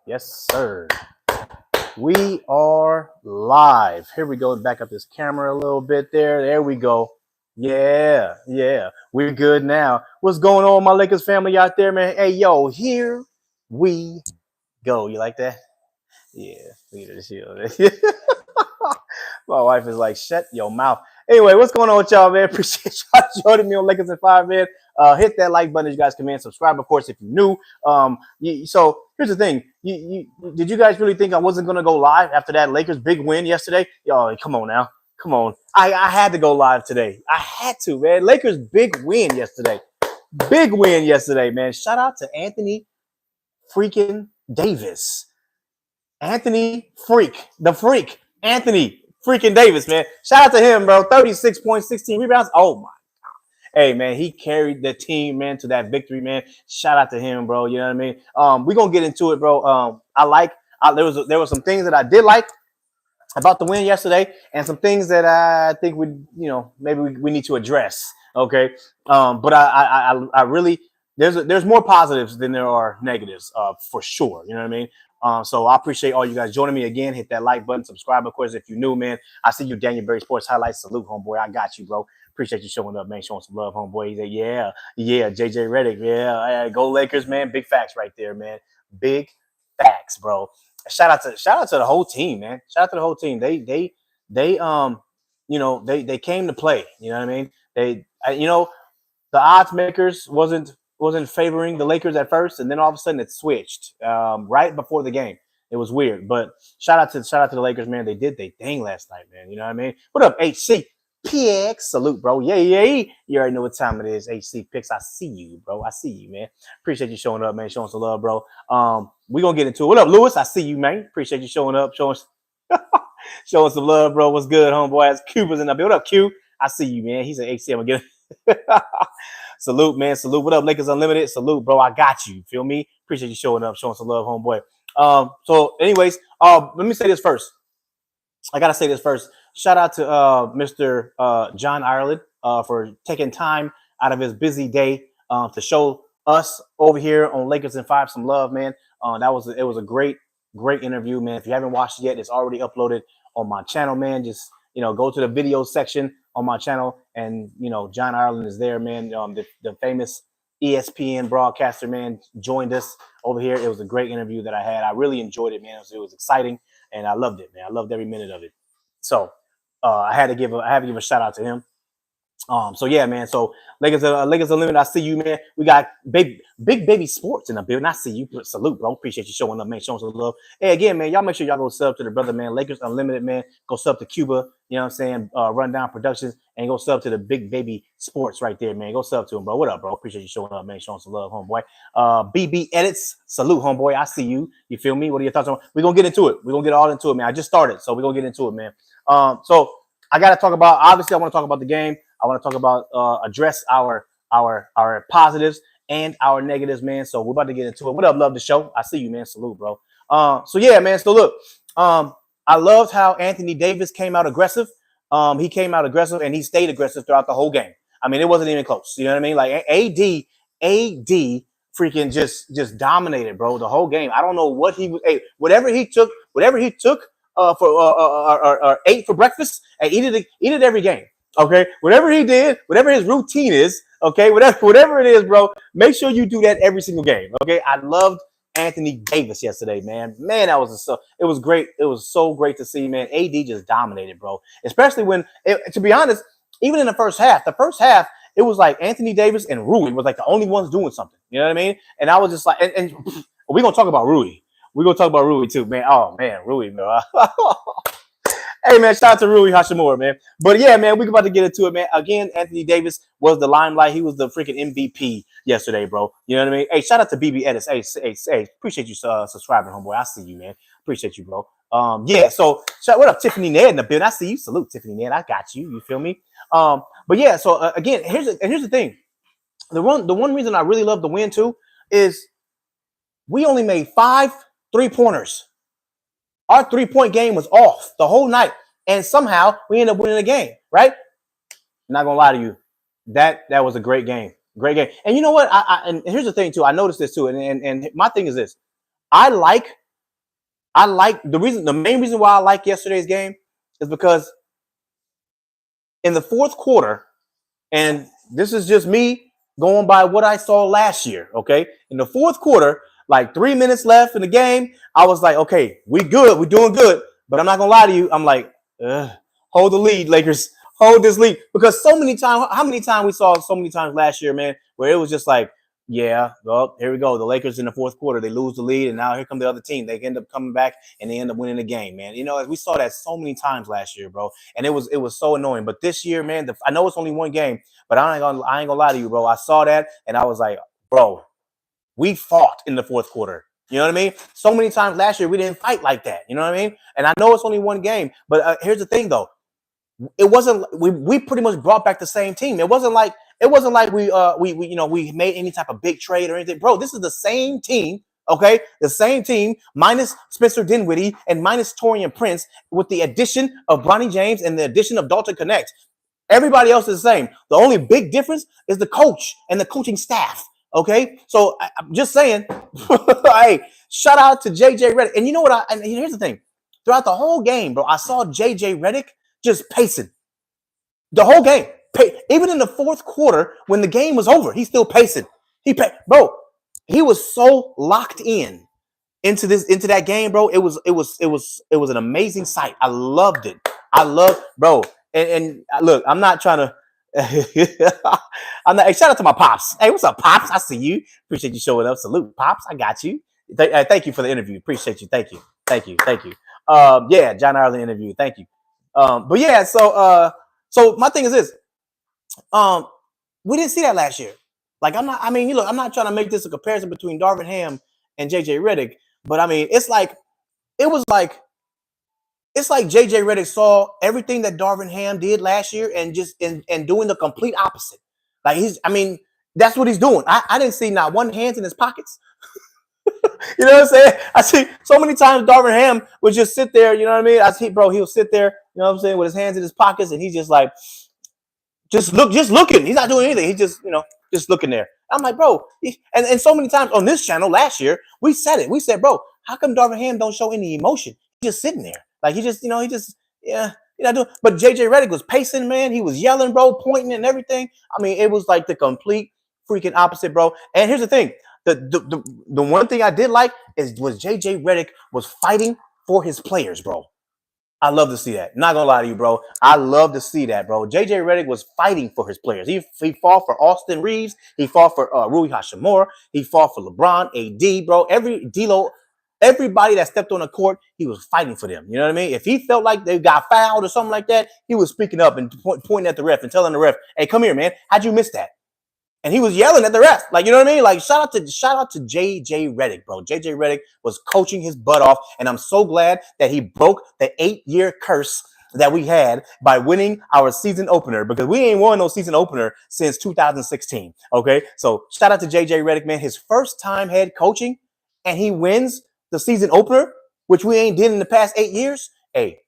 Yes, sir. We are live. Here we go. Back up this camera a little bit there. There we go. Yeah. We're good now. What's going on, my Lakers family out there, man? Hey, yo, here we go. You like that? Yeah. Look at this here. My wife is like, shut your mouth. Anyway, what's going on with y'all, man? Appreciate y'all joining me on Lakers in 5, man. Hit that like button as you guys come in. Subscribe, of course, if you're new. So here's the thing. Did you guys really think I wasn't going to go live after that Lakers big win yesterday? Y'all, come on now. Come on. I had to go live today. I had to, man. Lakers big win yesterday. Big win yesterday, man. Shout out to Anthony freaking Davis. Anthony the freak. Anthony freaking Davis, man. Shout out to him, bro. 36 points, 16 rebounds. Oh, my. Hey, man, he carried the team, man, to that victory, man. Shout out to him, bro. You know what I mean? We're going to get into it, bro. There were some things that I did like about the win yesterday and some things that I think maybe we need to address, okay? But I really, there's more positives than there are negatives, for sure. You know what I mean? So I appreciate all you guys joining me again. Hit that like button, subscribe, of course, if you're new, man. I see you, Daniel Berry Sports Highlights. Salute, homeboy. I got you, bro. Appreciate you showing up, man. Showing some love, homeboy. He's like, yeah. JJ Redick, yeah. Go Lakers, man. Big facts right there, man. Big facts, bro. Shout out to the whole team, man. Shout out to the whole team. They came to play. You know what I mean? The odds makers wasn't favoring the Lakers at first, and then all of a sudden it switched right before the game. It was weird, but shout out to the Lakers, man. They did their thing last night, man. You know what I mean? What up, HC? PX, salute, bro. Yeah. You already know what time it is. HC Picks. I see you, bro. I see you, man. Appreciate you showing up, man. Showing some love, bro. We're gonna get into it. What up, Lewis? I see you, man. Appreciate you showing up, showing some love, bro. What's good, homeboy? As Cuba's in the build. What up, Q? I see you, man. He's an HC. I'm gonna get Salute, man. Salute. What up, Lakers Unlimited? Salute, bro. I got you. Feel me? Appreciate you showing up, showing some love, homeboy. So anyways, let me say this first. I gotta say this first. Shout out to Mr. John Ireland for taking time out of his busy day to show us over here on Lakers in 5 some love, man. It was a great interview, man. If you haven't watched it yet, it's already uploaded on my channel, man. Just go to the video section on my channel, and John Ireland is there, man. The famous ESPN broadcaster, man, joined us over here. It was a great interview that I had. I really enjoyed it, man. It was exciting, and I loved it, man. I loved every minute of it. So I had to give a shout out to him. So yeah, man. So Lakers Unlimited, I see you, man. We got big baby sports in the building. I see you. Salute, bro. Appreciate you showing up, man. Showing some love. Hey, again, man, y'all make sure y'all go sub to the brother, man. Lakers Unlimited, man. Go sub to Cuba. You know what I'm saying? Rundown Productions, and go sub to the big baby sports right there, man. Go sub to him, bro. What up, bro? Appreciate you showing up, man. Showing some love, homeboy. BB Edits. Salute, homeboy. I see you. You feel me? What are your thoughts on? We're gonna get into it. We're gonna get all into it, man. I just started, so we're gonna get into it, man. So I gotta talk about, obviously I want to talk about the game. I want to talk about address our positives and our negatives, man. So we're about to get into it. What up, love the show? I see you, man. Salute, bro. So yeah, man. So look, I loved how Anthony Davis came out aggressive. He came out aggressive and he stayed aggressive throughout the whole game. I mean, it wasn't even close. You know what I mean? Like AD freaking just dominated, bro, the whole game. I don't know what he was. Hey, whatever he took or ate for breakfast, and eat it every game. Okay, whatever he did, whatever his routine is, okay, whatever it is, bro, make sure you do that every single game. Okay, I loved Anthony Davis yesterday, man. Man, it was great. It was so great to see, man. AD just dominated, bro. Especially when, to be honest, even in the first half, it was like Anthony Davis and Rui was like the only ones doing something. You know what I mean? And I was just like, and we're gonna talk about Rui. We're gonna talk about Rui too, man. Oh man, Rui, man. Hey, man, shout out to Rui Hachimura, man. But, yeah, man, we're about to get into it, man. Again, Anthony Davis was the limelight. He was the freaking MVP yesterday, bro. You know what I mean? Hey, shout out to BB Edis. Hey, appreciate you subscribing, homeboy. I see you, man. Appreciate you, bro. Yeah, so what up, Tiffany Ned in the building? I see you. Salute, Tiffany Ned. I got you. You feel me? But, yeah, so, again, here's the thing. The one reason I really love the win, too, is we only made 5 3-pointers. Our 3-point game was off the whole night, and somehow we ended up winning the game, right? I'm not gonna lie to you, that was a great game, great game. And you know what? And here's the thing too. I noticed this too, and my thing is this: I like the main reason why I like yesterday's game is because in the fourth quarter, and this is just me going by what I saw last year, okay? In the fourth quarter, like 3 minutes left in the game, I was like, okay, we good, we doing good. But I'm not gonna lie to you, I'm like, hold the lead, Lakers, hold this lead. Because so many times, how many times we saw so many times last year, man, where it was just like, yeah, well, here we go. The Lakers in the fourth quarter, they lose the lead, and now here come the other team. They end up coming back and they end up winning the game, man. You know, we saw that so many times last year, bro, and it was so annoying. But this year, man, I know it's only one game, but I ain't gonna lie to you, bro. I saw that and I was like, bro, we fought in the fourth quarter. You know what I mean? So many times last year we didn't fight like that. You know what I mean? And I know it's only one game, but here's the thing, though. It wasn't. We pretty much brought back the same team. It wasn't like we made any type of big trade or anything, bro. This is the same team. Okay, the same team minus Spencer Dinwiddie and minus Taurean Prince, with the addition of Bronny James and the addition of Dalton Connect. Everybody else is the same. The only big difference is the coach and the coaching staff. Okay, so I'm just saying. Hey, shout out to JJ Redick. And you know what? And here's the thing. Throughout the whole game, bro, I saw JJ Redick just pacing the whole game. Even in the fourth quarter, when the game was over, he's still pacing. Bro, he was so locked into that game, bro. It was an amazing sight. I loved it. Bro. And look, I'm not trying to. Hey, shout out to my pops. Hey, what's up, pops? I see you. Appreciate you showing up. Salute, pops. I got you. Thank you for the interview. Appreciate you. Thank you. Yeah, John Ireland interview. Thank you. But yeah, so my thing is this. We didn't see that last year. Like, I'm not trying to make this a comparison between Darvin Ham and JJ Redick, but I mean, it's like JJ Redick saw everything that Darvin Ham did last year and just and doing the complete opposite. Like, that's what he's doing. I didn't see not one hand in his pockets. You know what I'm saying? I see so many times Darvin Ham would just sit there, you know what I mean? He'll sit there, you know what I'm saying, with his hands in his pockets, and he's just like, just looking. He's not doing anything. He's just, just looking there. I'm like, bro, and so many times on this channel last year, we said it. We said, bro, how come Darvin Ham don't show any emotion? He's just sitting there. Like, he's not doing. But JJ Redick was pacing, man. He was yelling, bro, pointing and everything. I mean, it was like the complete freaking opposite, bro. And here's the thing. The one thing I did like was JJ Redick was fighting for his players, bro. I love to see that. Not gonna lie to you, bro. I love to see that, bro. JJ Redick was fighting for his players. He fought for Austin Reeves. He fought for Rui Hachimura. He fought for LeBron, AD, bro. Everybody that stepped on the court, he was fighting for them. You know what I mean? If he felt like they got fouled or something like that, he was speaking up and pointing at the ref and telling the ref, "Hey, come here, man. How'd you miss that?" And he was yelling at the ref. Like, you know what I mean? Like, shout out to JJ Redick, bro. JJ Redick was coaching his butt off, and I'm so glad that he broke the 8-year curse that we had by winning our season opener, because we ain't won no season opener since 2016. Okay, so shout out to JJ Redick, man. His first time head coaching, and he wins the season opener, which we ain't did in the past 8 years. Hey,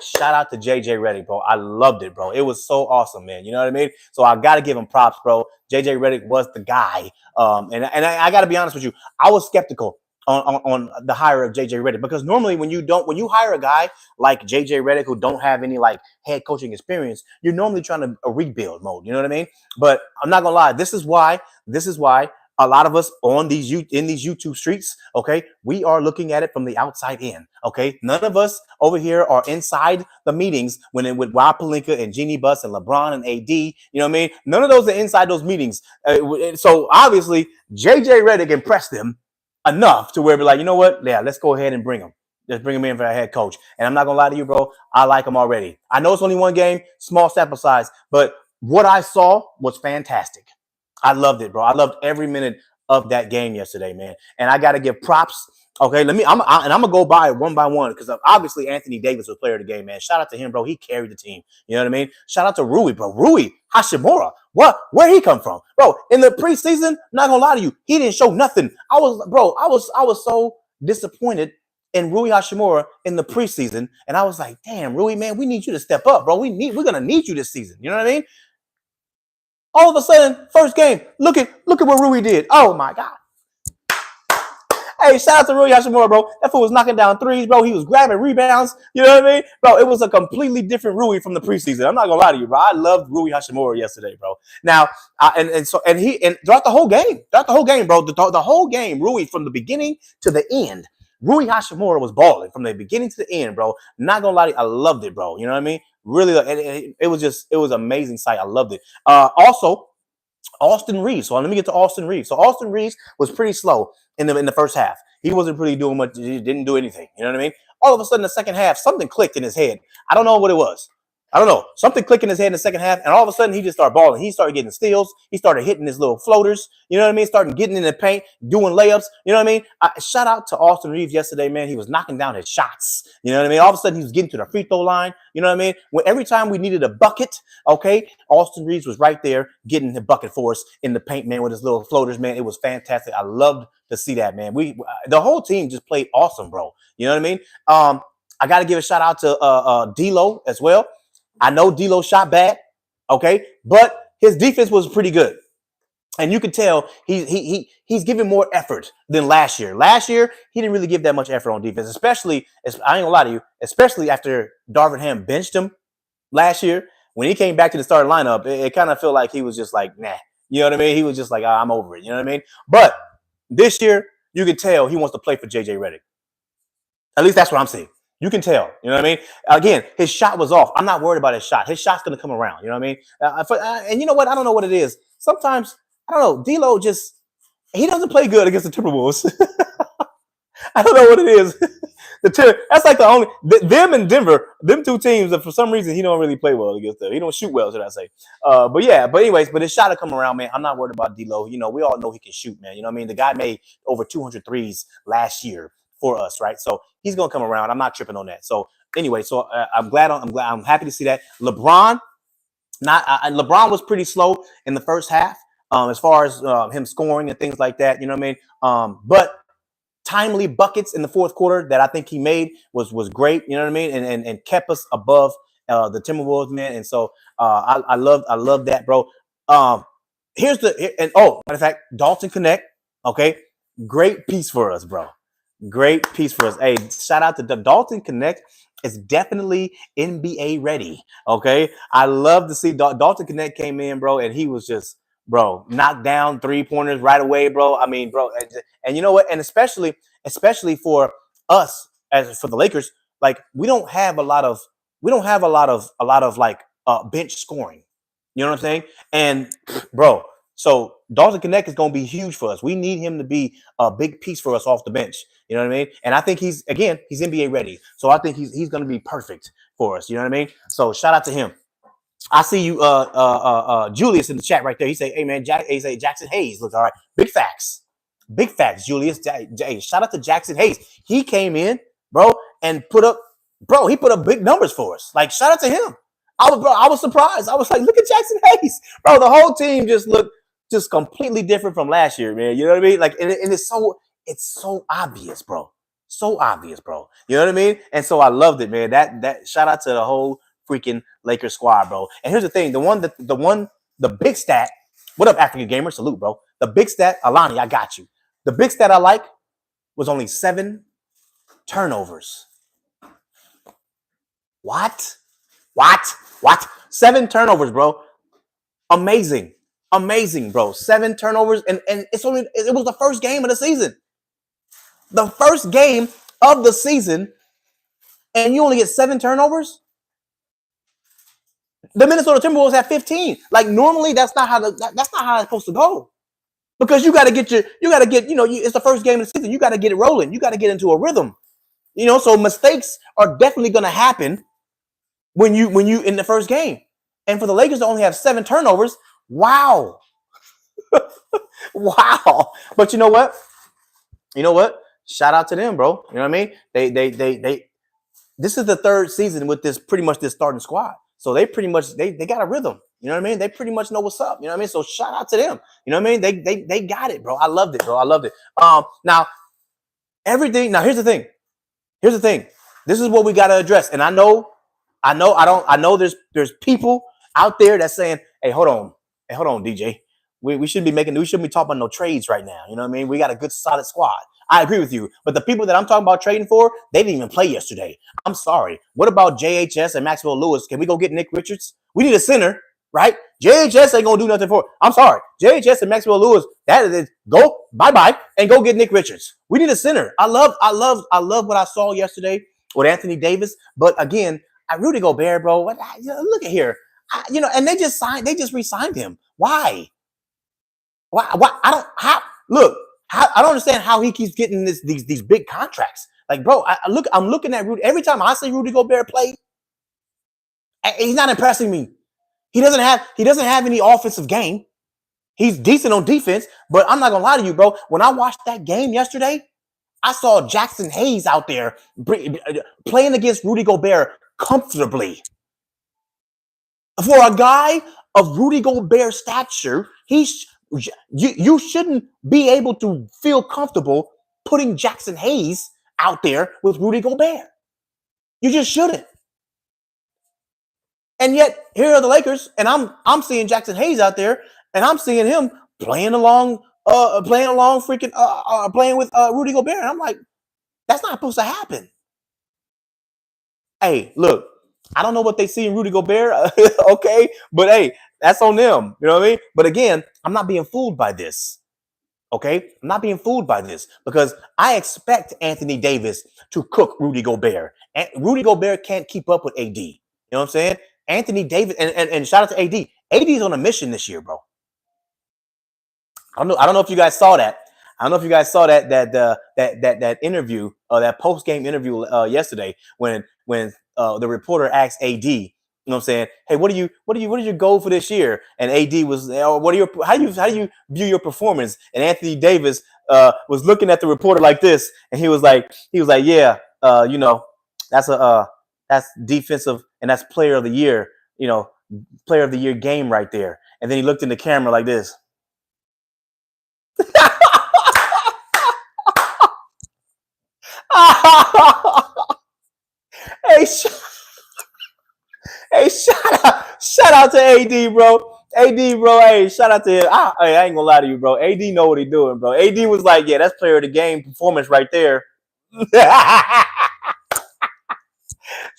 shout out to JJ Redick, bro. I loved it, bro. It was so awesome, man. You know what I mean? So I got to give him props, bro. JJ Redick was the guy. And I got to be honest with you. I was skeptical on the hire of JJ Redick, because normally when you hire a guy like JJ Redick who don't have any like head coaching experience, you're normally trying to rebuild mode. You know what I mean? But I'm not gonna lie. This is why a lot of us in these YouTube streets, okay, we are looking at it from the outside in, okay? None of us over here are inside the meetings with Rob Pelinka and Jeannie Buss and LeBron and AD, you know what I mean? None of those are inside those meetings. So obviously, JJ Redick impressed them enough to where we're like, you know what? Yeah, let's go ahead and bring him. Let's bring him in for a head coach. And I'm not going to lie to you, bro. I like him already. I know it's only one game, small sample size, but what I saw was fantastic. I loved it, bro. I loved every minute of that game yesterday, man. And I got to give props. Okay, I'm going to go by one because obviously Anthony Davis was player of the game, man. Shout out to him, bro. He carried the team. You know what I mean? Shout out to Rui, bro. Rui Hachimura. Where he come from? Bro, in the preseason, not going to lie to you, he didn't show nothing. I was so disappointed in Rui Hachimura in the preseason. And I was like, damn, Rui, man, we need you to step up, bro. We're going to need you this season. You know what I mean? All of a sudden, first game, look at what Rui did. Oh my God. Hey, shout out to Rui Hachimura, bro. That fool was knocking down threes, bro. He was grabbing rebounds. You know what I mean, bro? It was a completely different Rui from the preseason. I'm not gonna lie to you, bro. I loved Rui Hachimura yesterday, bro. Now, and throughout the whole game, bro, the whole game, Rui from the beginning to the end. Rui Hachimura was balling from the beginning to the end, bro. Not gonna lie to you, I loved it, bro. You know what I mean? Really, it was an amazing sight. I loved it. Also, Austin Reeves. So let me get to Austin Reeves. So Austin Reeves was pretty slow in the first half. He wasn't really doing much. He didn't do anything. You know what I mean? All of a sudden, the second half, something clicked in his head. I don't know what it was. I don't know. Something clicked in his head in the second half, and all of a sudden, he just started balling. He started getting steals. He started hitting his little floaters. You know what I mean? Starting getting in the paint, doing layups. You know what I mean? Shout out to Austin Reeves yesterday, man. He was knocking down his shots. You know what I mean? All of a sudden, he was getting to the free throw line. You know what I mean? Every time we needed a bucket, okay, Austin Reeves was right there getting the bucket for us in the paint, man, with his little floaters, man. It was fantastic. I loved to see that, man. The whole team just played awesome, bro. You know what I mean? I got to give a shout out to D'Lo as well. I know D'Lo shot bad, okay, but his defense was pretty good, and you can tell he's giving more effort than last year. Last year he didn't really give that much effort on defense, especially I ain't gonna lie to you, especially after Darvin Ham benched him last year. When he came back to the starting lineup, it kind of felt like he was just like, nah, you know what I mean? He was just like, oh, I'm over it, you know what I mean? But this year you can tell he wants to play for JJ Redick. At least that's what I'm seeing. You can tell, you know what I mean? Again, his shot was off. I'm not worried about his shot. His shot's going to come around, you know what I mean? And you know what? I don't know what it is. Sometimes, I don't know, D'Lo he doesn't play good against the Timberwolves. I don't know what it is. That's like the only, them and Denver, them two teams, that for some reason, he don't really play well against them. He don't shoot well, should I say. But anyways, his shot will come around, man. I'm not worried about D'Lo. You know, we all know he can shoot, man. You know what I mean? The guy made over 200 threes last year for us, right? So he's gonna come around. I'm not tripping on that. So anyway, I'm happy to see that. LeBron was pretty slow in the first half, as far as him scoring and things like that. You know what I mean? But timely buckets in the fourth quarter that I think he made was great. You know what I mean? And kept us above the Timberwolves, man. And so I love that, bro. Matter of fact, Dalton Connect. Okay, great piece for us, bro. Great piece for us. Hey, shout out to Dalton Connect. Is definitely NBA ready. Okay, I love to see Dalton Connect came in, bro, and he was just, bro, knocked down 3-pointers right away, bro. I mean, bro, and you know what? And especially for us, as for the Lakers, like we don't have a lot of like bench scoring. You know what I'm saying? And bro, so Dalton Connect is going to be huge for us. We need him to be a big piece for us off the bench. You know what I mean? And I think he's NBA ready. So I think he's going to be perfect for us. You know what I mean? So shout out to him. I see you, Julius in the chat right there. He say, "Hey man, he say Jackson Hayes looks all right." Big facts, Julius. Shout out to Jackson Hayes. He came in, bro, and put up big numbers for us. Like shout out to him. I was surprised. I was like, look at Jackson Hayes, bro. The whole team just looked completely different from last year, man. You know what I mean? Like, and it's so obvious, bro. So obvious, bro. You know what I mean? And so I loved it, man. That shout out to the whole freaking Lakers squad, bro. And here's the thing: the big stat. What up, African gamer? Salute, bro. The big stat, Alani, I got you. The big stat I like was only 7 turnovers. What? 7 turnovers, bro. Amazing, bro. 7 turnovers, and it was the first game of the season. The first game of the season, and you only get 7 turnovers. The Minnesota Timberwolves have 15. Like normally, that's not how it's supposed to go. Because you got to get it's the first game of the season. You got to get it rolling. You got to get into a rhythm. You know, so mistakes are definitely going to happen when you in the first game. And for the Lakers to only have 7 turnovers, wow. Wow. But you know what? Shout out to them, bro. You know what I mean? They this is the 3rd season with this starting squad. So they pretty much they got a rhythm. You know what I mean? They pretty much know what's up. You know what I mean? So shout out to them. You know what I mean? They got it, bro. I loved it, bro. I loved it. Now here's the thing. This is what we got to address. And I know there's people out there that's saying, hey, hold on, DJ. We shouldn't be talking about no trades right now. You know what I mean? We got a good solid squad. I agree with you. But the people that I'm talking about trading for, they didn't even play yesterday. I'm sorry. What about JHS and Maxwell Lewis? Can we go get Nick Richards? We need a center, right? JHS ain't gonna do nothing for it. I'm sorry. JHS and Maxwell Lewis, that is go bye-bye and go get Nick Richards. We need a center. I love what I saw yesterday with Anthony Davis. But again, Rudy Gobert, bro. Look at here. And they just re-signed him. Why? Why? I don't. How? Look, I don't understand how he keeps getting these big contracts. Like, bro, I'm looking at Rudy every time I see Rudy Gobert play. He's not impressing me. He doesn't have any offensive game. He's decent on defense, but I'm not gonna lie to you, bro. When I watched that game yesterday, I saw Jackson Hayes out there playing against Rudy Gobert comfortably. For a guy of Rudy Gobert's stature, you shouldn't be able to feel comfortable putting Jackson Hayes out there with Rudy Gobert. You just shouldn't. And yet, here are the Lakers, and I'm seeing Jackson Hayes out there, and I'm seeing him playing with Rudy Gobert. And I'm like, that's not supposed to happen. Hey, look, I don't know what they see in Rudy Gobert, okay, but hey, that's on them. You know what I mean? But again, I'm not being fooled by this. Okay, I'm not being fooled by this because I expect Anthony Davis to cook Rudy Gobert. And Rudy Gobert can't keep up with AD. You know what I'm saying? Anthony Davis and shout out to AD. AD's on a mission this year, bro. I don't know if you guys saw that. I don't know if you guys saw that interview, that post game interview yesterday when the reporter asked AD, you know what I'm saying, hey, what is your goal for this year? And AD was, how do you view your performance? And Anthony Davis was looking at the reporter like this, and he was like, yeah, that's defensive and that's player of the year, player of the year game right there. And then he looked in the camera like this. Hey, shout out to AD, bro. AD, bro. Hey, shout out to him. I ain't gonna lie to you, bro. AD know what he doing, bro. AD was like, yeah, that's player of the game performance right there.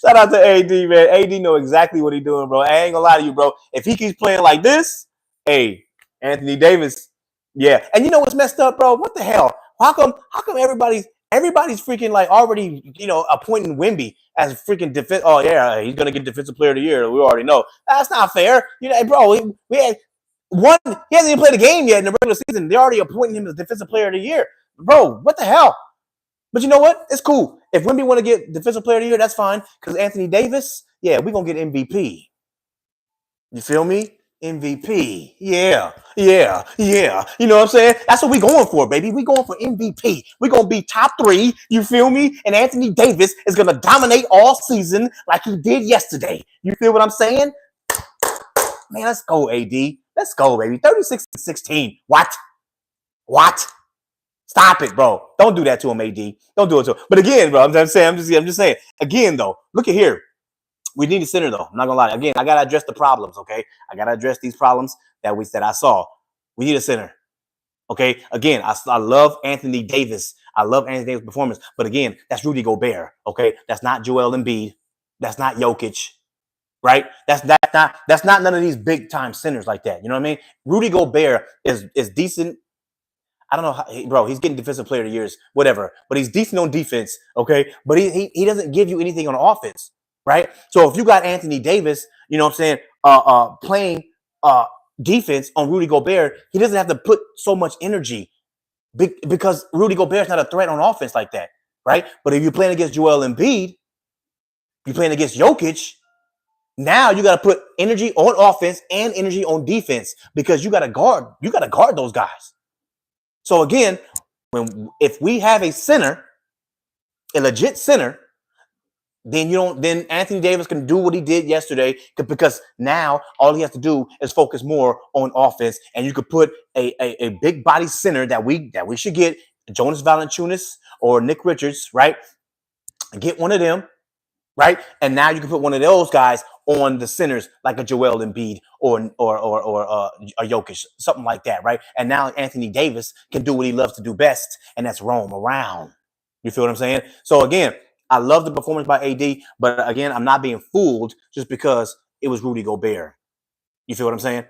Shout out to AD, man. AD know exactly what he doing, bro. I ain't gonna lie to you, bro. If he keeps playing like this, hey, Anthony Davis, yeah. And you know what's messed up, bro? What the hell? How come everybody's freaking like already, appointing Wemby as freaking defense? Oh yeah, he's gonna get defensive player of the year. We already know that's not fair. Bro, we had one. He hasn't even played a game yet in the regular season. They're already appointing him as defensive player of the year, bro. What the hell? But you know what? It's cool. If Wemby want to get defensive player of the year, that's fine. Because Anthony Davis, yeah, we're gonna get MVP. You feel me? MVP. Yeah. You know what I'm saying? That's what we going for, baby. We going for MVP. We're going to be top 3. You feel me? And Anthony Davis is going to dominate all season like he did yesterday. You feel what I'm saying? Man, let's go, AD. Let's go, baby. 36-16. What? Stop it, bro. Don't do that to him, AD. Don't do it to him. But again, bro, I'm just saying. Again, though, look at here. We need a center, though. I'm not gonna lie. Again, I gotta address the problems. Okay, I gotta address these problems that I saw. We need a center. Okay. Again, I love Anthony Davis. I love Anthony Davis' performance, but again, that's Rudy Gobert. Okay, that's not Joel Embiid. That's not Jokic. Right? That's not none of these big time centers like that. You know what I mean? Rudy Gobert is decent. I don't know how, bro, he's getting defensive player of the years, whatever, but he's decent on defense. Okay, but he doesn't give you anything on offense. Right. So if you got Anthony Davis, you know what I'm saying, playing defense on Rudy Gobert, he doesn't have to put so much energy because Rudy Gobert's not a threat on offense like that. Right. But if you're playing against Joel Embiid, you're playing against Jokic, now you got to put energy on offense and energy on defense because you got to guard those guys. So again, if we have a center, a legit center, then Anthony Davis can do what he did yesterday because now all he has to do is focus more on offense, and you could put a big body center that we should get, Jonas Valanciunas or Nick Richards, right? Get one of them, right? And now you can put one of those guys on the centers like a Joel Embiid or a Jokic, something like that, right? And now Anthony Davis can do what he loves to do best, and that's roam around. You feel what I'm saying? So again, I love the performance by AD, but again, I'm not being fooled just because it was Rudy Gobert. You feel what I'm saying?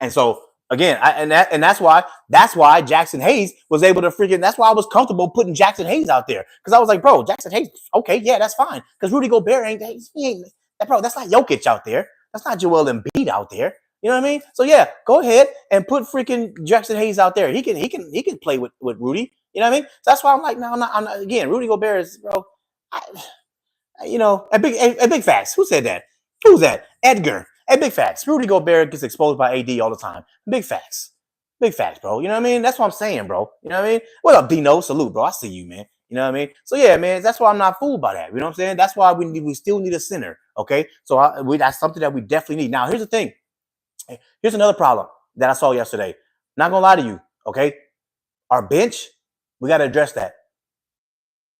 And so again, that's why Jackson Hayes was able to freaking. That's why I was comfortable putting Jackson Hayes out there because I was like, bro, Jackson Hayes, okay, yeah, that's fine. Because Rudy Gobert ain't that, bro. That's not Jokic out there. That's not Joel Embiid out there. You know what I mean? So yeah, go ahead and put freaking Jackson Hayes out there. He can play with Rudy. You know what I mean? So that's why I'm like, no, I'm not. Again, Rudy Gobert is, bro. A big facts. Who said that? Who's that? Edgar. Hey, big facts. Rudy Gobert gets exposed by AD all the time. Big facts. Big facts, bro. You know what I mean? That's what I'm saying, bro. You know what I mean? What up, Dino? Salute, bro. I see you, man. You know what I mean? So, yeah, man, that's why I'm not fooled by that. You know what I'm saying? That's why we still need a center, okay? So that's something that we definitely need. Now, here's the thing. Here's another problem that I saw yesterday. Not going to lie to you, okay? Our bench, we got to address that.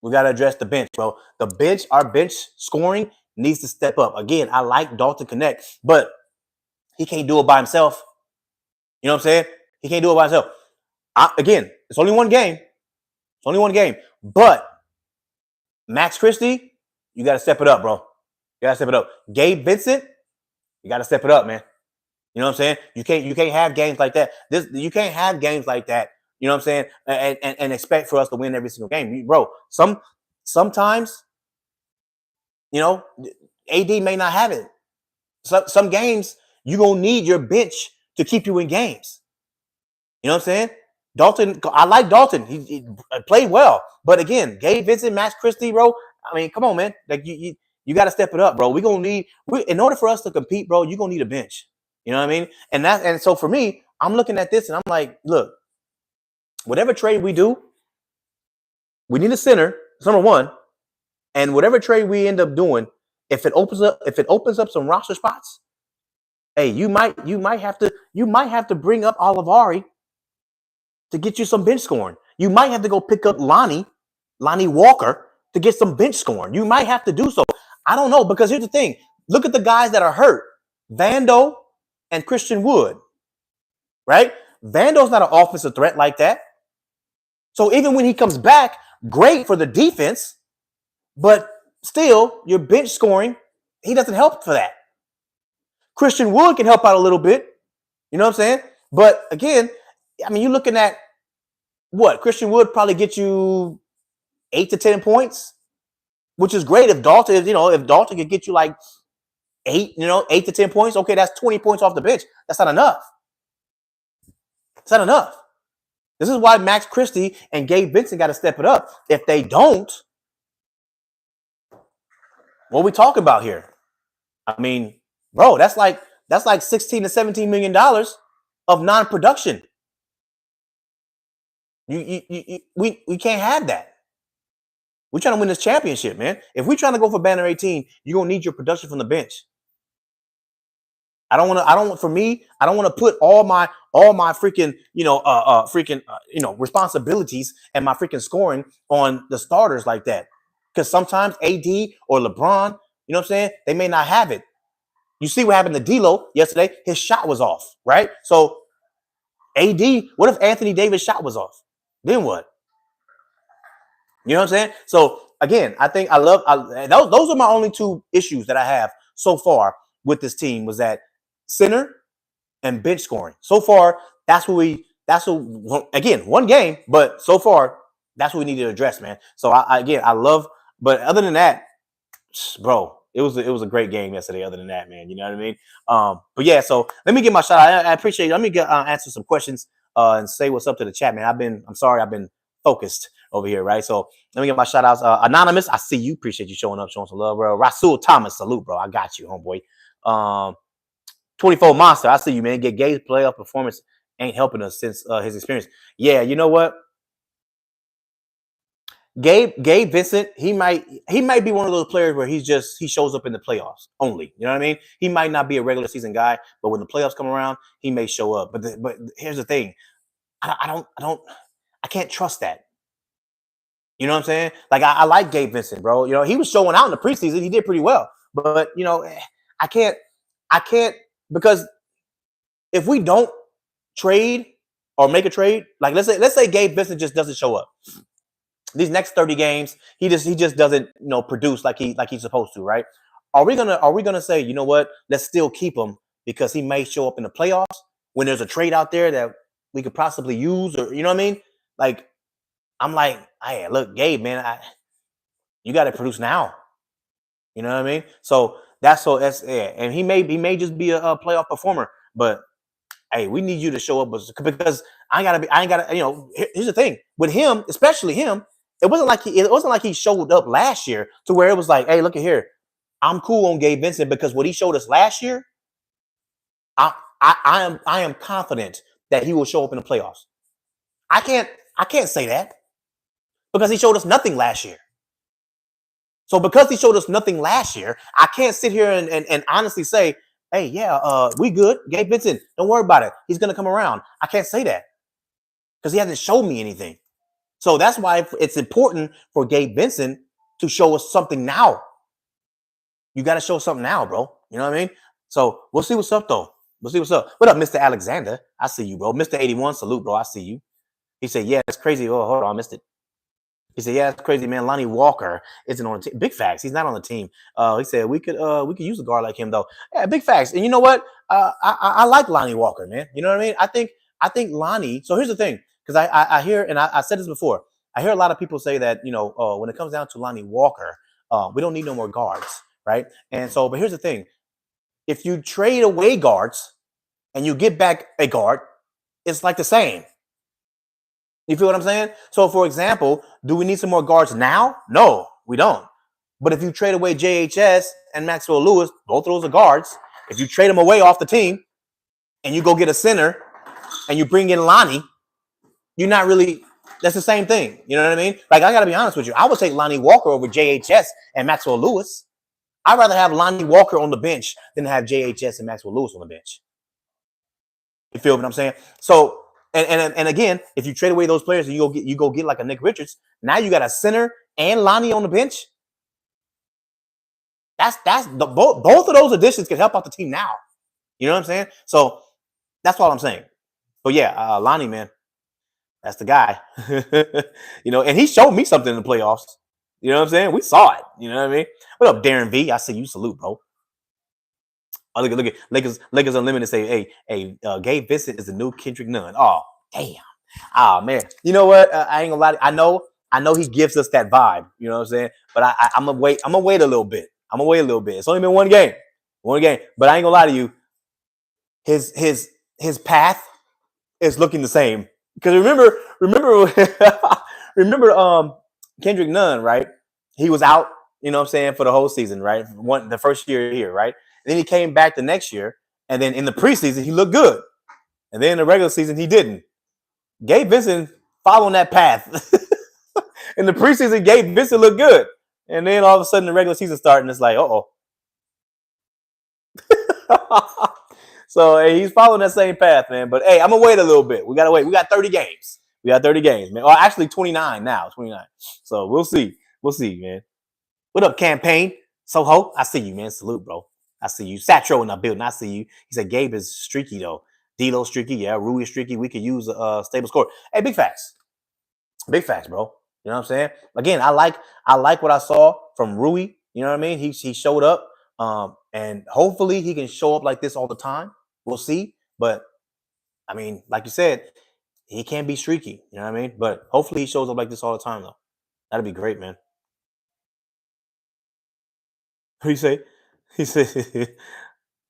We got to address the bench, bro. The bench, our bench scoring needs to step up. Again, I like Dalton Connect, but he can't do it by himself. You know what I'm saying? He can't do it by himself. Again, it's only one game. It's only one game. But Max Christie, you got to step it up, bro. You got to step it up. Gabe Vincent, you got to step it up, man. You know what I'm saying? You can't have games like that. You can't have games like that. You know what I'm saying? And expect for us to win every single game, bro. Sometimes, you know, AD may not have it. Some games you're gonna need your bench to keep you in games. You know what I'm saying? Dalton, I like Dalton. He played well, but again, Gabe Vincent, Max Christie, bro. I mean, come on, man. Like you got to step it up, bro. In order for us to compete, bro, you're gonna need a bench. You know what I mean? And so for me, I'm looking at this and I'm like, look, whatever trade we do, we need a center. That's number one. And whatever trade we end up doing, if it opens up some roster spots, hey, you might have to bring up Olivari to get you some bench scoring. You might have to go pick up Lonnie Walker to get some bench scoring. You might have to do so. I don't know, because here's the thing. Look at the guys that are hurt. Vando and Christian Wood. Right? Vando's not an offensive threat like that. So even when he comes back, great for the defense, but still, your bench scoring, he doesn't help for that. Christian Wood can help out a little bit. You know what I'm saying? But again, I mean, you're looking at what? Christian Wood probably get you 8 to 10 points, which is great if Dalton could get you like 8 to 10 points. Okay, that's 20 points off the bench. That's not enough. It's not enough. This is why Max Christie and Gabe Vincent got to step it up. If they don't, what are we talking about here? I mean, bro, that's like $16 to $17 million of non-production. We can't have that. We're trying to win this championship, man. If we're trying to go for banner 18, you're gonna need your production from the bench. I don't want to put all my freaking responsibilities and my freaking scoring on the starters like that. Because sometimes AD or LeBron, you know what I'm saying, they may not have it. You see what happened to D'Lo yesterday? His shot was off, right? So AD, what if Anthony Davis' shot was off? Then what? You know what I'm saying? So again, I think those are my only two issues that I have so far with this team, was that center and bench scoring. So far, again, one game, but so far, that's what we need to address, man. So I love, but other than that, bro, it was a great game yesterday. Other than that, man, you know what I mean? But yeah, so let me get my shot. I appreciate it. Let me answer some questions and say what's up to the chat, man. I'm sorry, I've been focused over here, right? So let me get my shout outs. Anonymous, I see you. Appreciate you showing up, showing some love, bro. Rasul Thomas, salute, bro. I got you, homeboy. 24 Monster, I see you, man. Get Gabe's playoff performance ain't helping us since his experience. Yeah, you know what? Gabe Vincent, he might be one of those players where he shows up in the playoffs only. You know what I mean? He might not be a regular season guy, but when the playoffs come around, he may show up. But here's the thing, I can't trust that. You know what I'm saying? Like I like Gabe Vincent, bro. You know, he was showing out in the preseason. He did pretty well, but you know, I can't because if we don't trade or make a trade, like let's say Gabe Vincent just doesn't show up these next 30 games, he just doesn't produce like he's supposed to, right? Are we gonna say, you know what, let's still keep him because he may show up in the playoffs when there's a trade out there that we could possibly use, or you know what I mean? Like I'm like, hey, look, Gabe, man, you got to produce now. You know what I mean? So that's yeah. And he may just be a playoff performer, but hey, we need you to show up because I ain't gotta, here's the thing with him, especially him, it wasn't like he showed up last year to where it was like, hey, look at here. I'm cool on Gabe Vincent because what he showed us last year, I am confident that he will show up in the playoffs. I can't say that because he showed us nothing last year. So because he showed us nothing last year, I can't sit here and honestly say, hey, yeah, we good. Gabe Vincent, don't worry about it. He's gonna come around. I can't say that because he hasn't shown me anything. So that's why it's important for Gabe Vincent to show us something now. You got to show something now, bro. You know what I mean? So we'll see what's up, though. We'll see what's up. What up, Mr. Alexander? I see you, bro. Mr. 81, salute, bro. I see you. He said, yeah, it's crazy. Oh, hold on, I missed it. He said, yeah, it's crazy, man. Lonnie Walker isn't on the team. Big facts. He's not on the team. He said we could use a guard like him, though. Yeah, big facts. And you know what? I like Lonnie Walker, man. You know what I mean? I think Lonnie. So here's the thing, because I hear, and I said this before. I hear a lot of people say that when it comes down to Lonnie Walker, we don't need no more guards, right? And so, but here's the thing: if you trade away guards and you get back a guard, it's like the same. You feel what I'm saying? So, for example, do we need some more guards now? No, we don't. But if you trade away JHS and Maxwell Lewis, both of those are guards. If you trade them away off the team and you go get a center and you bring in Lonnie, you're not really, that's the same thing. You know what I mean? Like, I got to be honest with you. I would take Lonnie Walker over JHS and Maxwell Lewis. I'd rather have Lonnie Walker on the bench than have JHS and Maxwell Lewis on the bench. You feel what I'm saying? So, and again, if you trade away those players and you go get like a Nick Richards, now you got a center and Lonnie on the bench. Both of those additions can help out the team now. You know what I'm saying? So that's all I'm saying. But yeah, Lonnie, man, that's the guy. And he showed me something in the playoffs. You know what I'm saying? We saw it. You know what I mean? What up, Darren V? I see you. Salute, bro. Oh, look at Lakers Unlimited say, hey, Gabe Vincent is the new Kendrick Nunn. Oh, damn. Oh, man. You know what? I ain't gonna lie. I know he gives us that vibe. You know what I'm saying? But I'm gonna wait. I'm gonna wait a little bit. It's only been one game. But I ain't gonna lie to you. His path is looking the same. Because remember Kendrick Nunn, right? He was out, you know what I'm saying, for the whole season, right? The first year here, right? And then he came back the next year, and then in the preseason he looked good, and then in the regular season he didn't. Gabe Vincent following that path. In the preseason, Gabe Vincent looked good, and then all of a sudden the regular season starting, it's like, So hey, he's following that same path, man. But hey, I'm gonna wait a little bit. We gotta wait. We got 30 games. Man. Or actually 29 now. 29. So we'll see, man. What up, campaign? Soho, I see you, man. Salute, bro. I see you. Satro in the building. I see you. He said Gabe is streaky, though. D-Lo streaky. Yeah, Rui is streaky. We could use a stable score. Hey, big facts. Big facts, bro. You know what I'm saying? Again, I like what I saw from Rui. You know what I mean? He showed up. And hopefully he can show up like this all the time. We'll see. But, I mean, like you said, he can't be streaky. You know what I mean? But hopefully he shows up like this all the time, though. That'd be great, man. What do you say? He said,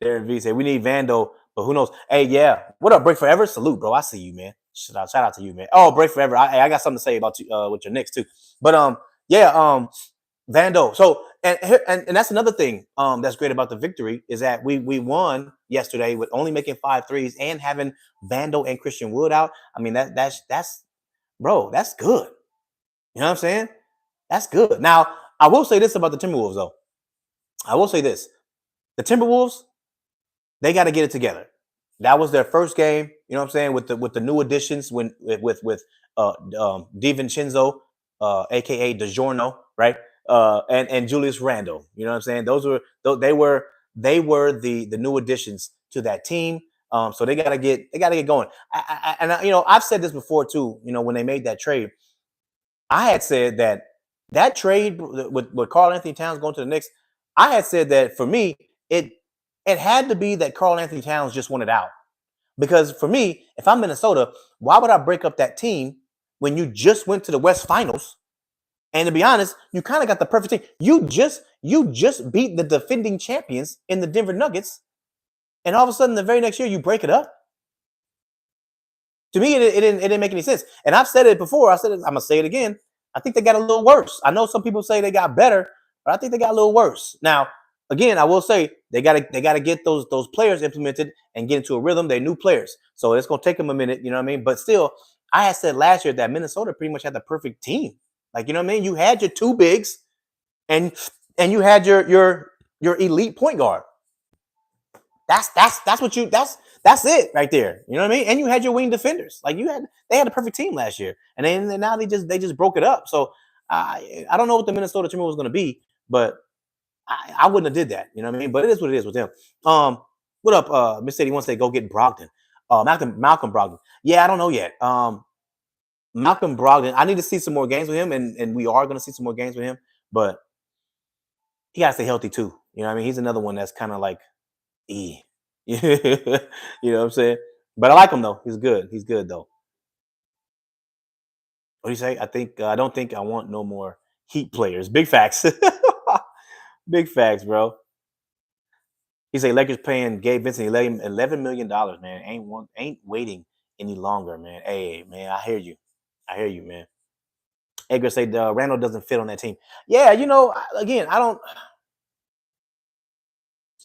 Darren V said, we need Vando, but who knows? Hey, yeah. What up, Break Forever? Salute, bro. I see you, man. Shout out to you, man. Oh, Break Forever. I got something to say about you with your Knicks, too. But, Vando. So, and that's another thing that's great about the victory is that we won yesterday with only making 5 threes and having Vando and Christian Wood out. I mean, that's bro, that's good. You know what I'm saying? That's good. Now, I will say this about the Timberwolves, though. I will say this. The Timberwolves, they got to get it together. That was their first game, you know what I'm saying, with the new additions with DiVincenzo, aka DiGiorno, right? And Julius Randle. You know what I'm saying? They were they were the new additions to that team. So they gotta get going. I've said this before too. When they made that trade, I had said that trade with Karl Anthony Towns going to the Knicks. I had said that for me, it had to be that Karl Anthony Towns just wanted out. Because for me, if I'm Minnesota, why would I break up that team when you just went to the West Finals? And to be honest, you kind of got the perfect team. You just beat the defending champions in the Denver Nuggets, and all of a sudden, the very next year, you break it up. To me, it didn't make any sense. And I've said it before. I said it. I'm gonna say it again. I think they got a little worse. I know some people say they got better, but I think they got a little worse. Now, again, I will say they gotta get those players implemented and get into a rhythm. They're new players, so it's gonna take them a minute. You know what I mean? But still, I had said last year that Minnesota pretty much had the perfect team. Like, you know what I mean? You had your two bigs, and you had your elite point guard. That's it right there. You know what I mean? And you had your wing defenders. Like, they had a perfect team last year, and then now they just broke it up. So I don't know what the Minnesota Timberwolves was going to be, but I wouldn't have did that. You know what I mean? But it is what it is with them. What up, Miss City wants to say go get Brogdon. Malcolm Brogdon. Yeah, I don't know yet. Malcolm Brogdon. I need to see some more games with him, and we are going to see some more games with him. But he got to stay healthy too. You know what I mean? He's another one that's kind of like, you know what I'm saying? But I like him though. He's good. He's good though. What do you say? I don't think I want no more Heat players. Big facts. Big facts, bro. He say Lakers paying Gabe Vincent $11 million, man. Ain't waiting any longer, man. Hey, man, I hear you. I hear you, man. Edgar say Randall doesn't fit on that team. Yeah, again, I don't.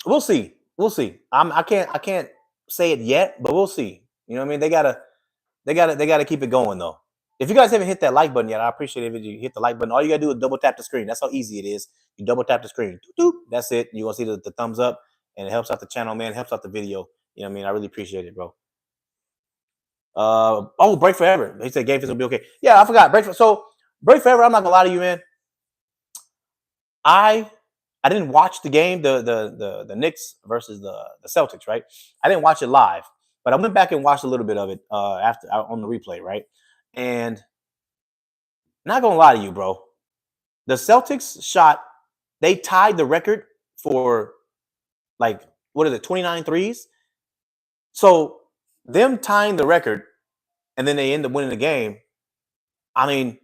We'll see. We'll see. I can't say it yet, but we'll see. You know what I mean? They gotta keep it going though. If you guys haven't hit that like button yet, I appreciate it if you hit the like button. All you gotta do is double tap the screen. That's how easy it is. You double tap the screen. Doop, doop. That's it. You're gonna see the thumbs up, and it helps out the channel, man. It helps out the video. You know what I mean? I really appreciate it, bro. Break forever. He said game is gonna be okay. Yeah, I forgot. Break forever. I'm not gonna lie to you, man. I didn't watch the game, the Knicks versus the Celtics, right? I didn't watch it live, but I went back and watched a little bit of it after on the replay, right? And not gonna lie to you, bro, the Celtics they tied the record for, like, what is it, 29 threes? So them tying the record and then they end up winning the game. I mean,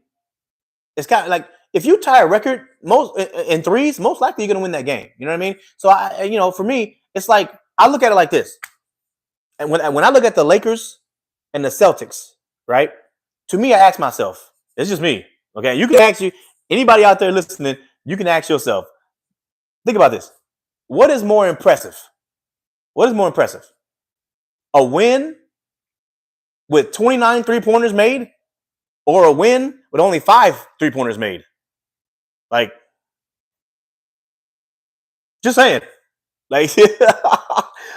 it's kind of like, if you tie a record most in threes, most likely you're gonna win that game. You know what I mean? So for me, it's like, I look at it like this. And when I look at the Lakers and the Celtics, right? To me, I ask myself, it's just me. Okay, you can ask anybody out there listening, you can ask yourself. Think about this. What is more impressive? What is more impressive? A win with 29 3-pointers made, or a win with only 5 3-pointers made? Like, just saying. Like,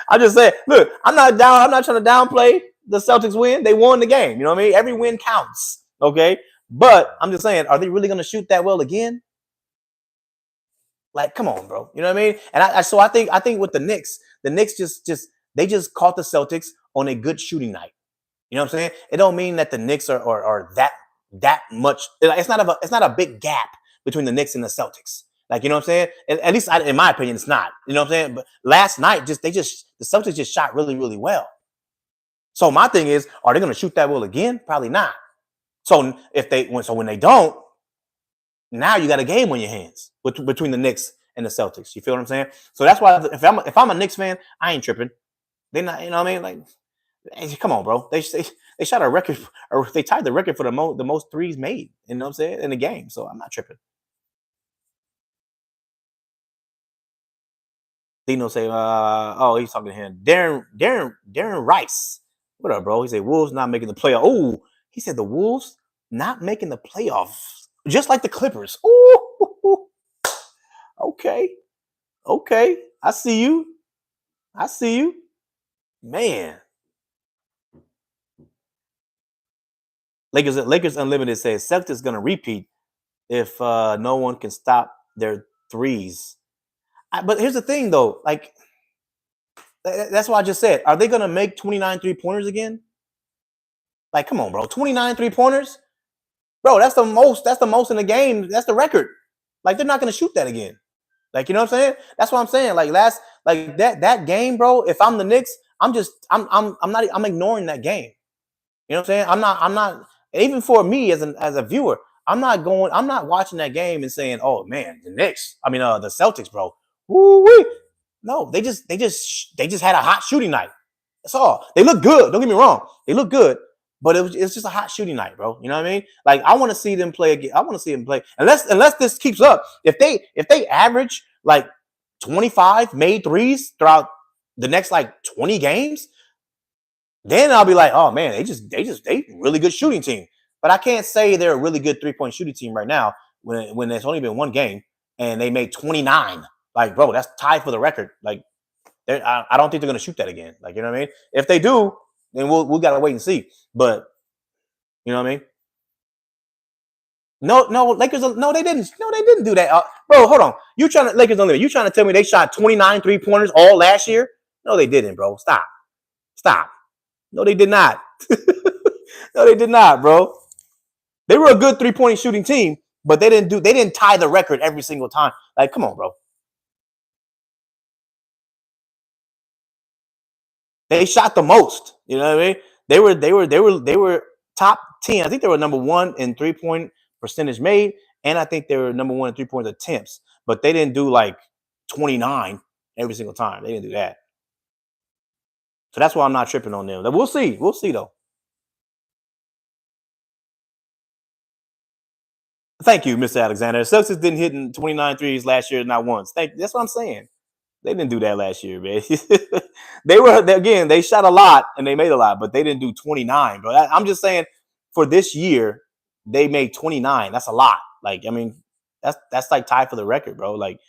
I'm just saying. Look, I'm not trying to downplay the Celtics win. They won the game. You know what I mean? Every win counts. Okay, but I'm just saying, are they really going to shoot that well again? Like, come on, bro. You know what I mean? And I think with the Knicks just caught the Celtics on a good shooting night. You know what I'm saying? It don't mean that the Knicks are that much. It's not a big gap between the Knicks and the Celtics. Like, you know what I'm saying? At least in my opinion, it's not. You know what I'm saying? But last night, the Celtics just shot really, really well. So my thing is, are they going to shoot that well again? Probably not. So when they don't, now you got a game on your hands between the Knicks and the Celtics. You feel what I'm saying? So that's why if I'm a Knicks fan, I ain't tripping. They're not. You know what I mean? Like, hey, come on, bro. They shot a record, or they tied the record for the most threes made. You know what I'm saying, in the game. So I'm not tripping. Dino say, he's talking to him. Darren Rice. What up, bro? He said Wolves not making the playoff. Oh, he said the Wolves not making the playoffs, just like the Clippers. Ooh, okay. I see you, man. Lakers Unlimited says Celtics gonna repeat if no one can stop their threes. But here's the thing, though. Like that's what I just said. Are they gonna make 29 3-pointers again? Like, come on, bro. 29 3-pointers, bro. That's the most. That's the most in the game. That's the record. Like, they're not gonna shoot that again. Like, you know what I'm saying? That's what I'm saying. Like that game, bro. If I'm the Knicks, I'm ignoring that game. You know what I'm saying? I'm not even for me as a viewer, I'm not watching that game and saying, oh man, the Knicks. I mean the Celtics, bro. Woo-wee. No, they just had a hot shooting night. That's all. They look good. Don't get me wrong. They look good, but it's just a hot shooting night, bro. You know what I mean? Like I want to see them play again. I want to see them play. Unless this keeps up. If they average like 25 made threes throughout the next like 20 games, then I'll be like, oh man, they really good shooting team. But I can't say they're a really good 3-point shooting team right now when there's only been one game and they made 29. Like, bro, that's tied for the record. Like, I don't think they're gonna shoot that again. Like, you know what I mean? If they do, then we'll gotta wait and see. But you know what I mean? No, Lakers. No, they didn't. No, they didn't do that. Bro, hold on. You trying to Lakers unlimited? You trying to tell me they shot 29 3-pointers all last year? No, they didn't, bro. Stop. No, they did not. No, they did not, bro. They were a good 3-point shooting team, but they didn't tie the record every single time. Like, come on, bro. They shot the most. You know what I mean? They were top 10. I think they were number 1 in 3-point percentage made, and I think they were number 1 in 3-point attempts. But they didn't do like 29 every single time. They didn't do that. So that's why I'm not tripping on them. We'll see. We'll see though. Thank you, Mr. Alexander. Celtics didn't hit in 29 threes last year, not once. That's what I'm saying. They didn't do that last year, man. They shot a lot and they made a lot, but they didn't do 29, bro. I'm just saying for this year, they made 29. That's a lot. Like, I mean, that's like tied for the record, bro. Like,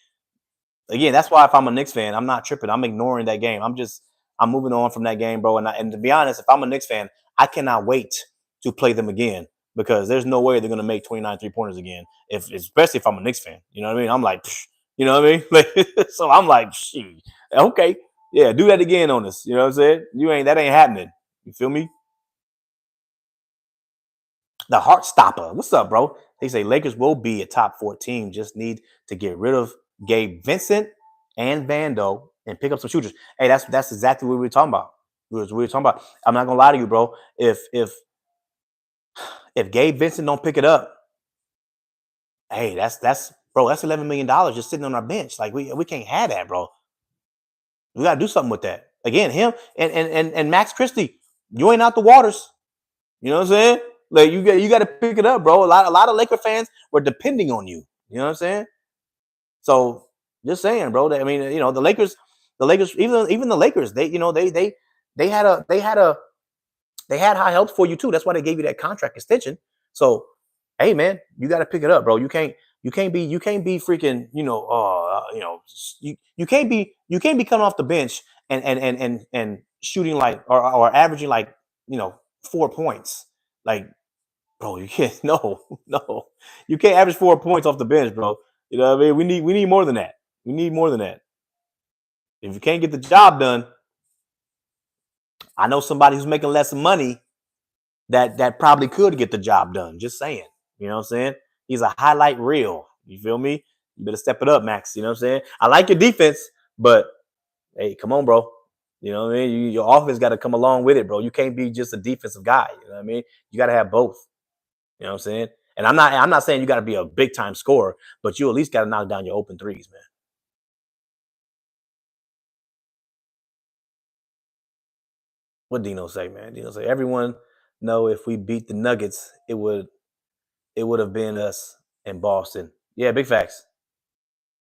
again, that's why if I'm a Knicks fan, I'm not tripping. I'm ignoring that game. I'm moving on from that game, bro. And to be honest, if I'm a Knicks fan, I cannot wait to play them again because there's no way they're gonna make 29 3-pointers again. Especially if I'm a Knicks fan, you know what I mean? I'm like, psh, you know what I mean? Like, so I'm like, shoot, okay, yeah, do that again on us. You know what I'm saying? That ain't happening. You feel me? The heart stopper. What's up, bro? They say Lakers will be a top 4 team. Just need to get rid of Gabe Vincent and Vando and pick up some shooters. Hey, that's exactly what we were talking about. I'm not gonna lie to you, bro. If Gabe Vincent don't pick it up, hey, that's bro, that's $11 million just sitting on our bench. Like we can't have that, bro. We gotta do something with that. Again, him and Max Christie, you ain't out the waters. You know what I'm saying? Like you got to pick it up, bro. A lot of Laker fans were depending on you. You know what I'm saying? So just saying, bro. I mean, the Lakers, even the Lakers, they had high hopes for you too. That's why they gave you that contract extension. So, hey, man, you got to pick it up, bro. You can't be freaking, you can't be coming off the bench and shooting like or averaging like 4 points, like, bro. You can't. No, you can't average 4 points off the bench, bro. You know what I mean? We need more than that. We need more than that. If you can't get the job done, I know somebody who's making less money that probably could get the job done. Just saying. You know what I'm saying? He's a highlight reel. You feel me? You better step it up, Max. You know what I'm saying? I like your defense, but hey, come on, bro. You know what I mean? Your offense got to come along with it, bro. You can't be just a defensive guy. You know what I mean? You got to have both. You know what I'm saying? And I'm not saying you got to be a big time scorer, but you at least got to knock down your open threes, man. What Dino say, man? Dino say everyone know if we beat the Nuggets, it would have been us in Boston. Yeah, big facts.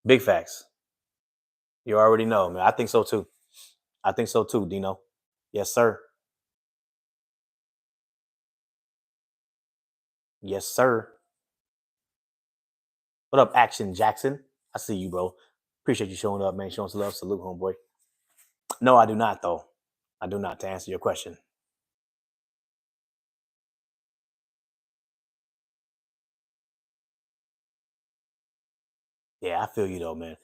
Big facts. You already know, man. I think so too. I think so too, Dino. Yes, sir. Yes, sir. What up, Action Jackson? I see you, bro. Appreciate you showing up, man. Showing some love. Salute, homeboy. No, I do not, though. I do not, to answer your question. Yeah, I feel you though, man.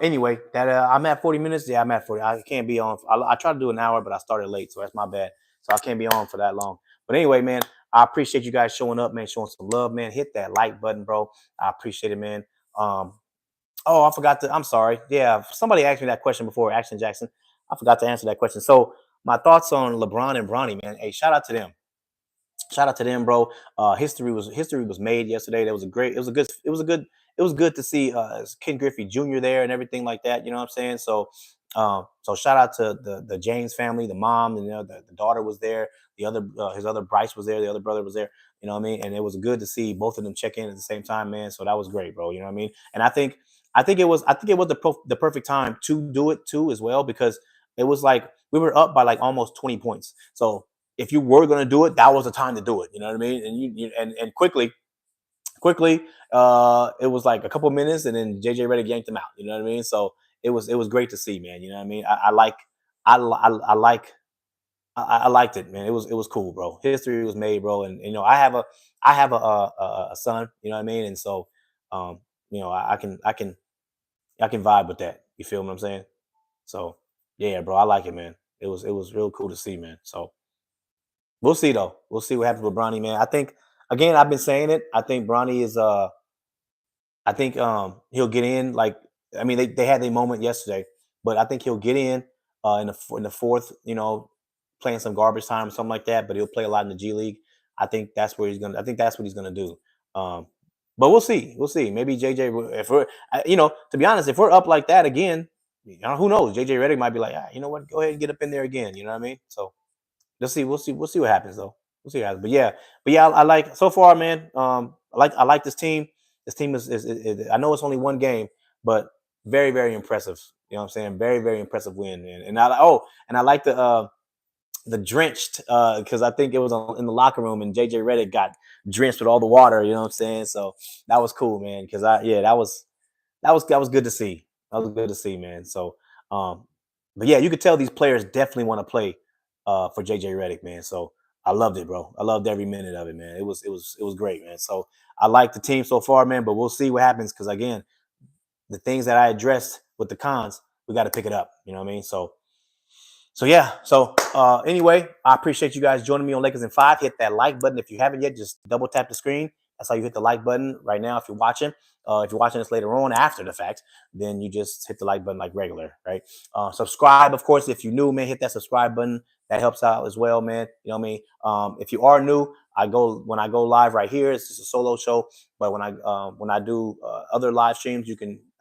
Anyway, that I'm at 40 minutes. Yeah, I'm at 40. I can't be on. I try to do an hour, but I started late, so that's my bad. So I can't be on for that long. But anyway, man, I appreciate you guys showing up, man, showing some love, man. Hit that like button, bro. I appreciate it, man. Oh, I forgot to. I'm sorry. Yeah, somebody asked me that question before. Action Jackson. I forgot to answer that question. So my thoughts on LeBron and Bronny, man. Hey, shout out to them. Shout out to them, bro. History was made yesterday. That was a great. It was good to see Ken Griffey Jr. there and everything like that. You know what I'm saying? So shout out to the James family, the mom, and the daughter was there. The other his other Bryce was there. The other brother was there. You know what I mean? And it was good to see both of them check in at the same time, man. So that was great, bro. You know what I mean? And I think it was the perfect time to do it too as well, because it was like we were up by like almost 20 points. So if you were going to do it, that was the time to do it. You know what I mean? And and quickly, it was like a couple of minutes, and then JJ Redick yanked him out. You know what I mean? So it was great to see, man. You know what I mean? I liked it, man. It was cool, bro. History was made, bro. And I have a son. You know what I mean? And so, um, I can vibe with that. You feel what I'm saying? So yeah, bro, I like it, man. It was real cool to see, man. So we'll see though. We'll see what happens with Bronny, man. I think again, I've been saying it. I think Bronny is I think he'll get in. Like I mean, they had their moment yesterday, but I think he'll get in in the fourth. Playing some garbage time or something like that. But he'll play a lot in the G League. I think that's where he's gonna. I think that's what he's gonna do. Um, but we'll see. We'll see. Maybe JJ. If we're, to be honest, if we're up like that again, who knows? JJ Redick might be like, you know what? Go ahead and get up in there again. You know what I mean? So let's see. We'll see. We'll see what happens though. We'll see what happens. But yeah, I like so far, man. I like this team. This team is I know it's only one game, but very very impressive. You know what I'm saying? Very very impressive win. And I like the drenched because I think it was in the locker room and JJ Redick got drenched with all the water. You know what I'm saying? So that was cool, man. Because that was good to see. That was good to see, man. So, but yeah, you could tell these players definitely want to play for JJ Redick, man. So I loved it, bro. I loved every minute of it, man. It was great, man. So I like the team so far, man. But we'll see what happens because again, the things that I addressed with the cons, we got to pick it up. You know what I mean? So yeah. So anyway, I appreciate you guys joining me on Lakers in 5. Hit that like button if you haven't yet. Just double tap the screen. That's how you hit the like button right now. If you're watching, this later on after the fact, then you just hit the like button like regular, right? Subscribe, of course, if you're new, man. Hit that subscribe button. That helps out as well, man. You know what I mean? If you are new, when I go live right here. It's just a solo show, but when I do other live streams,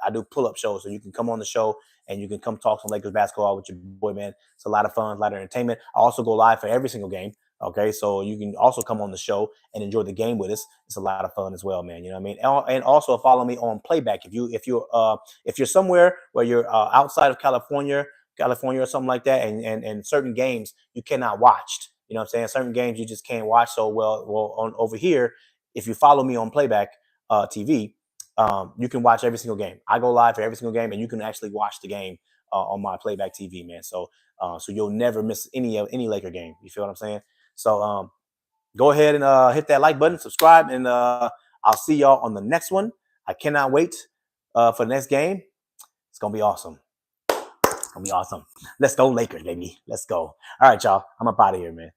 I do pull up shows, so you can come on the show and you can come talk some Lakers basketball with your boy, man. It's a lot of fun, a lot of entertainment. I also go live for every single game. Okay, so you can also come on the show and enjoy the game with us. It's a lot of fun as well, man. You know what I mean? And also follow me on playback. If you're somewhere where you're outside of California or something like that, and certain games you cannot watch. You know what I'm saying? Certain games you just can't watch. So well on over here, if you follow me on playback TV, you can watch every single game. I go live for every single game, and you can actually watch the game on my playback TV, man. So you'll never miss any Laker game. You feel what I'm saying? So go ahead and hit that like button, subscribe, and I'll see y'all on the next one. I cannot wait for the next game. It's gonna be awesome. It's gonna be awesome. Let's go Lakers, baby. Let's go. All right, y'all. I'm up out of here, man.